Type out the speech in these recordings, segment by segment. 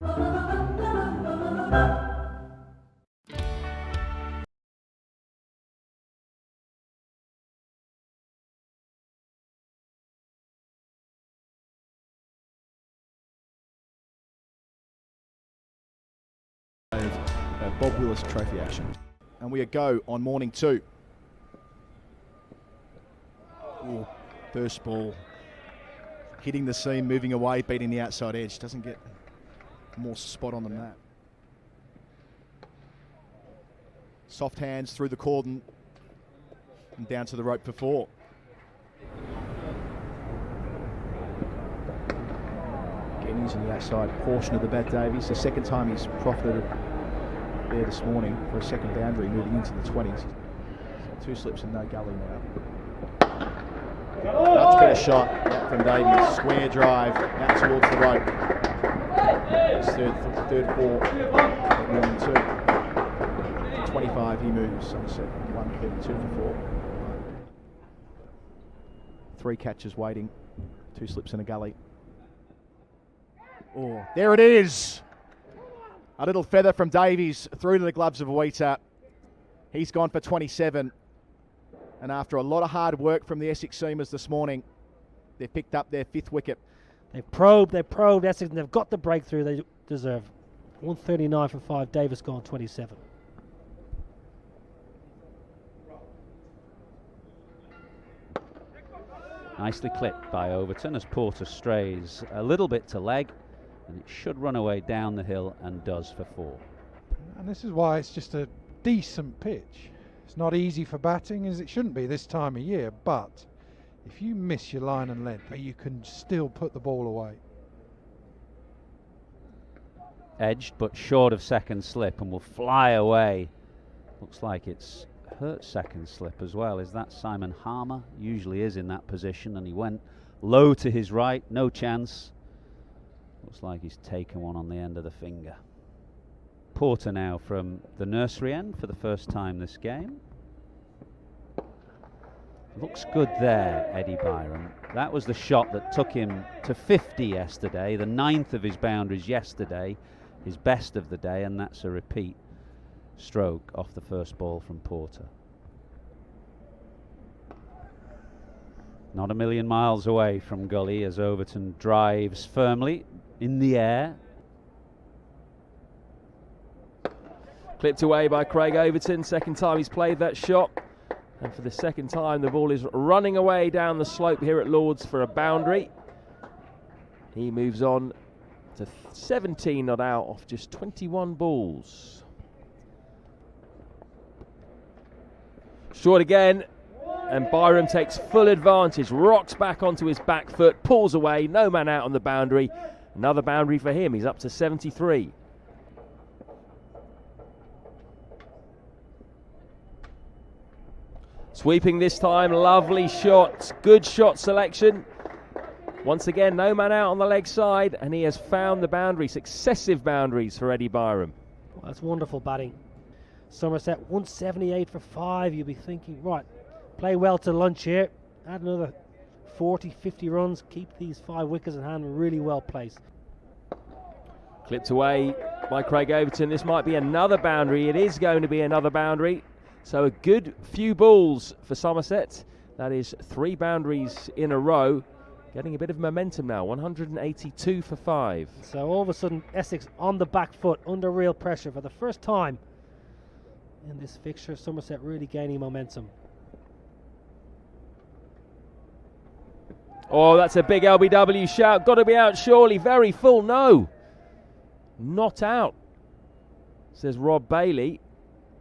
Bob Willis Trophy action. And we go on morning 2. Ooh, first ball. Hitting the seam, moving away, beating the outside edge. Doesn't get more spot on than that. Soft hands through the cordon and down to the rope for 4. Again, using the outside portion of the bat, Davies. The second time he's profited there this morning for a second boundary, moving into the 20s. So 2 slips and no gully now. Much better shot from Davies. Square drive out towards the rope. Third 4 at morning 2. 25 he moves. Somerset 132 for 4. 3 catches waiting. 2 slips and a gully. Oh, there it is. A little feather from Davies through to the gloves of Wheater. He's gone for 27. And after a lot of hard work from the Essex seamers this morning, they've picked up their 5th wicket. They've probed Essex, and they've got the breakthrough they deserve. 139 for 5, Davis gone 27. Nicely clipped by Overton as Porter strays a little bit to leg, and it should run away down the hill and does for 4. And this is why it's just a decent pitch. It's not easy for batting, as it shouldn't be this time of year, but if you miss your line and length, you can still put the ball away. Edged but short of second slip and will fly away. Looks like it's hurt second slip as well. Is that Simon Harmer? Usually is in that position, and he went low to his right, no chance. Looks like he's taken one on the end of the finger. Porter now from the nursery end for the first time this game. Looks good there, Eddie Byrom. That was the shot that took him to 50 yesterday, the 9th of his boundaries yesterday, his best of the day, and that's a repeat stroke off the first ball from Porter. Not a million miles away from gully as Overton drives firmly in the air. Clipped away by Craig Overton. Second time he's played that shot. And for the second time, the ball is running away down the slope here at Lord's for a boundary. He moves on to 17 not out off just 21 balls. Short again, and Byrom takes full advantage, rocks back onto his back foot, pulls away, no man out on the boundary. Another boundary for him, he's up to 73. Sweeping this time, lovely shot, good shot selection. Once again, no man out on the leg side, and he has found the boundary, successive boundaries for Eddie Byrom. Well, that's wonderful batting. Somerset 178 for 5. You'll be thinking, right, play well to lunch here, add another 40, 50 runs, keep these 5 wickets in hand really well placed. Clipped away by Craig Overton. This might be another boundary. It is going to be another boundary. So a good few balls for Somerset. That is 3 boundaries in a row. Getting a bit of momentum now, 182 for 5. So all of a sudden, Essex on the back foot, under real pressure for the first time in this fixture. Somerset really gaining momentum. Oh, that's a big LBW shout. Got to be out surely. Very full. No. Not out, says Rob Bailey.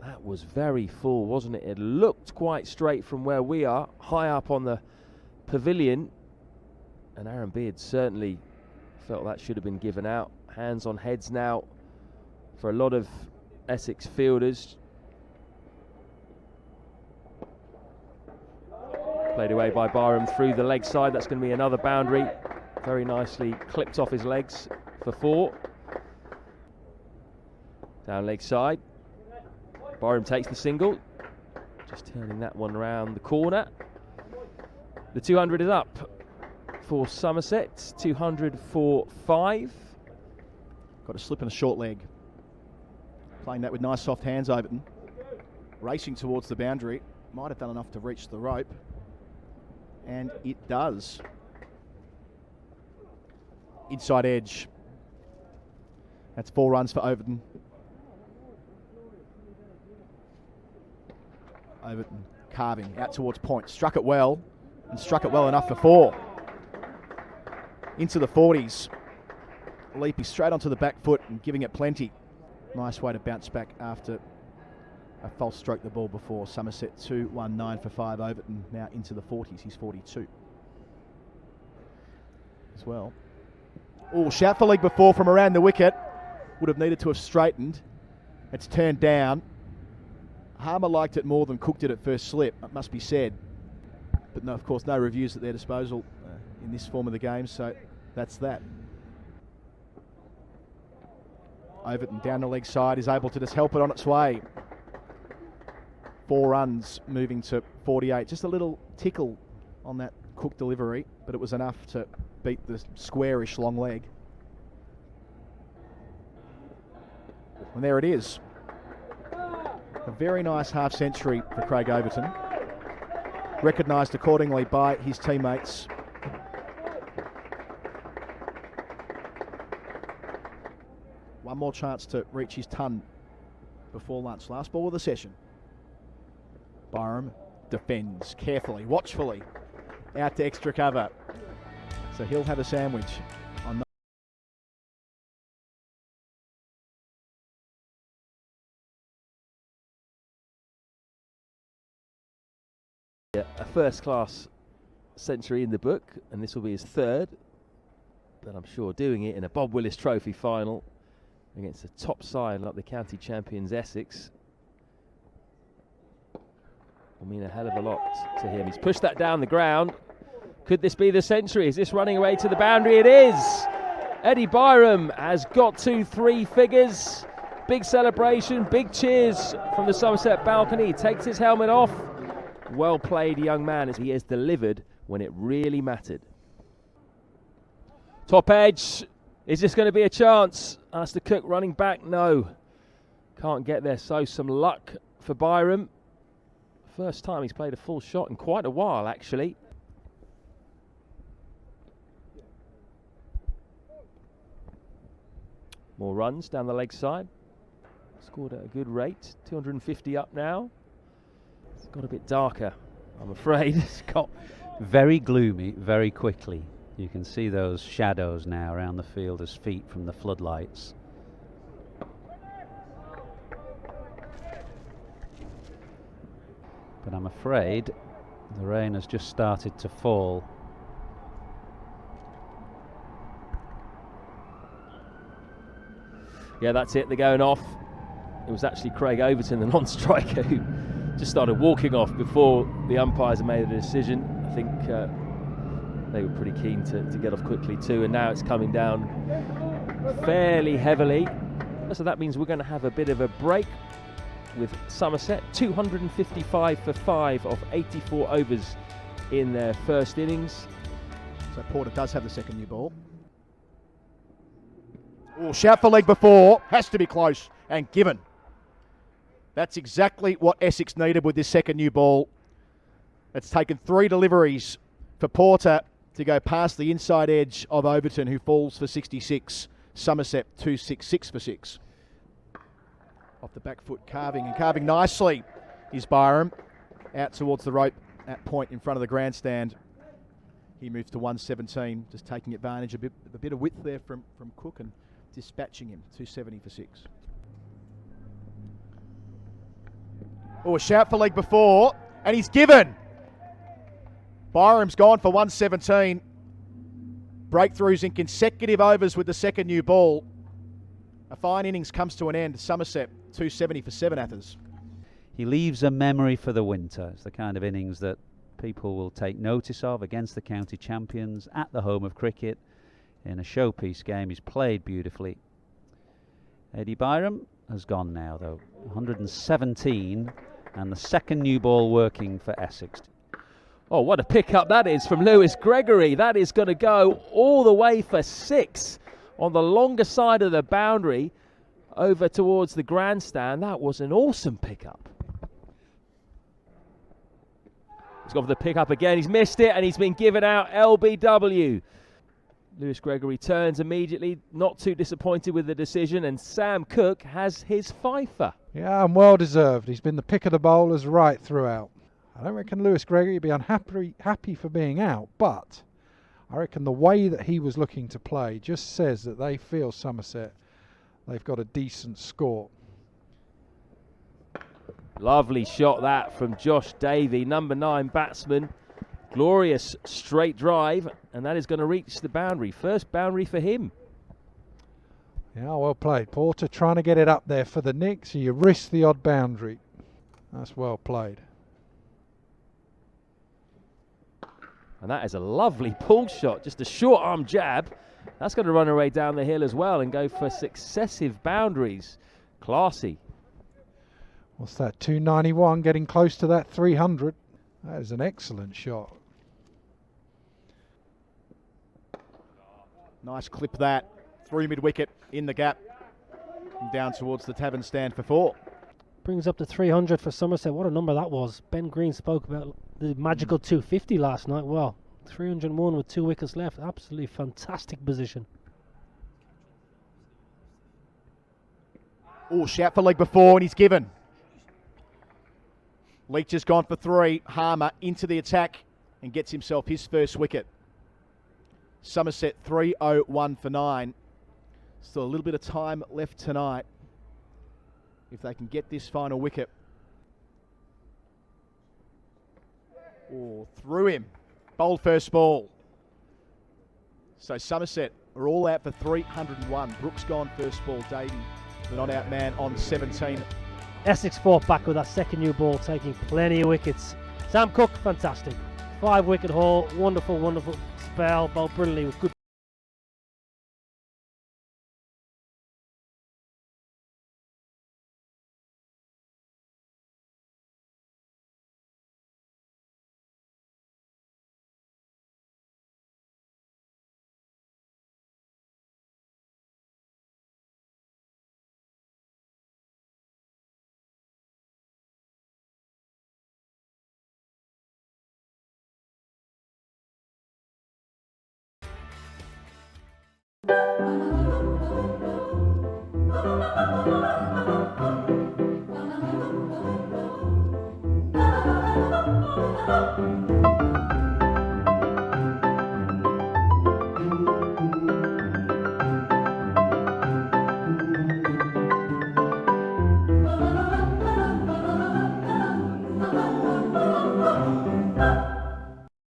That was very full, wasn't it? It looked quite straight from where we are, high up on the pavilion. And Aaron Beard certainly felt that should have been given out. Hands on heads now for a lot of Essex fielders. Played away by Byrom through the leg side. That's going to be another boundary. Very nicely clipped off his legs for 4. Down leg side. Byrom takes the single. Just turning that one around the corner. The 200 is up for Somerset. 200 for 5. Got a slip and a short leg. Playing that with nice soft hands, Overton. Racing towards the boundary. Might have done enough to reach the rope. And it does. Inside edge. That's 4 runs for Overton. Overton carving out towards point. Struck it well, and struck it well enough for 4. Into the 40s. Leaping straight onto the back foot and giving it plenty. Nice way to bounce back after a false stroke the ball before. Somerset 2-1-9 for 5. Overton now into the 40s. He's 42 as well. Oh, shout for leg before from around the wicket. Would have needed to have straightened. It's turned down. Harmer liked it more than Cook did at first slip, it must be said. But no, of course, no reviews at their disposal in this form of the game, so that's that. Overton down the leg side is able to just help it on its way. 4 runs moving to 48. Just a little tickle on that Cook delivery, but it was enough to beat the squarish long leg. And there it is. A very nice half century for Craig Overton. Recognised accordingly by his teammates. One more chance to reach his ton before lunch. Last ball of the session. Byrom defends carefully, watchfully, out to extra cover. So he'll have a sandwich on a first-class century in the book, and this will be his 3rd, but I'm sure doing it in a Bob Willis Trophy final against a top side like the county champions Essex will mean a hell of a lot to him. He's pushed that down the ground. Could this be the century? Is this running away to the boundary? It is! Eddie Byrom has got to 3 figures. Big celebration, big cheers from the Somerset balcony. He takes his helmet off. Well played, young man, as he has delivered when it really mattered. Top edge. Is this going to be a chance? Alistair Cook running back. No. Can't get there. So some luck for Byrom. First time he's played a full shot in quite a while, actually. More runs down the leg side. Scored at a good rate. 250 up now. It's got a bit darker, I'm afraid. It's got very gloomy very quickly. You can see those shadows now around the fielder's feet from the floodlights. But I'm afraid the rain has just started to fall. Yeah, that's it, they're going off. It was actually Craig Overton, the non-striker, who just started walking off before the umpires had made a decision. I think they were pretty keen to get off quickly too, and now it's coming down fairly heavily. So that means we're going to have a bit of a break with Somerset. 255 for 5 of 84 overs in their first innings. So Porter does have the second new ball. Oh, shout for leg before. Has to be close and given. That's exactly what Essex needed with this second new ball. It's taken 3 deliveries for Porter to go past the inside edge of Overton, who falls for 66. Somerset 266 for 6. Off the back foot, carving nicely is Byrom. Out towards the rope at point in front of the grandstand. He moves to 117, just taking advantage of a bit of width there from Cook and dispatching him. 270 for 6. Oh, a shout for leg before, and he's given. Byrom's gone for 117. Breakthroughs in consecutive overs with the second new ball. A fine innings comes to an end. Somerset 270 for 7 Athers. He leaves a memory for the winter. It's the kind of innings that people will take notice of against the county champions at the home of cricket in a showpiece game. He's played beautifully. Eddie Byrom has gone now though. 117 and the second new ball working for Essex. Oh, what a pickup that is from Lewis Gregory. That is going to go all the way for 6. on the longer side of the boundary over towards the grandstand. That was an awesome pickup. He's gone for the pickup again. He's missed it and he's been given out LBW. Lewis Gregory turns immediately, not too disappointed with the decision, and Sam Cook has his fifer. Yeah, and well deserved. He's been the pick of the bowlers right throughout. I don't reckon Lewis Gregory would be happy for being out, but I reckon the way that he was looking to play just says that they feel Somerset, they've got a decent score. Lovely shot that from Josh Davey, number 9 batsman. Glorious straight drive, and that is going to reach the boundary. First boundary for him. Yeah, well played. Porter trying to get it up there for the nick, so you risk the odd boundary. That's well played. And that is a lovely pull shot, just a short arm jab. That's going to run away down the hill as well and go for successive boundaries. Classy. What's that, 291, getting close to that 300. That is an excellent shot. Nice clip that. Through mid-wicket, in the gap. And down towards the tavern stand for 4. Brings up to 300 for Somerset. What a number that was. Ben Green spoke about the magical 250 last night. Well, 301 with 2 wickets left. Absolutely fantastic position. Oh, shout for leg before, and he's given. Leach has gone for 3. Harmer into the attack and gets himself his first wicket. Somerset 301 for 9. Still a little bit of time left tonight if they can get this final wicket. Oh, through him. Bowled first ball. So Somerset are all out for 301. Brooks gone first ball. Davey, the not out man, on 17. Essex fought back with that second new ball, taking plenty of wickets. Sam Cook, fantastic. 5 wicket haul, wonderful, wonderful spell, bowled brilliantly with good.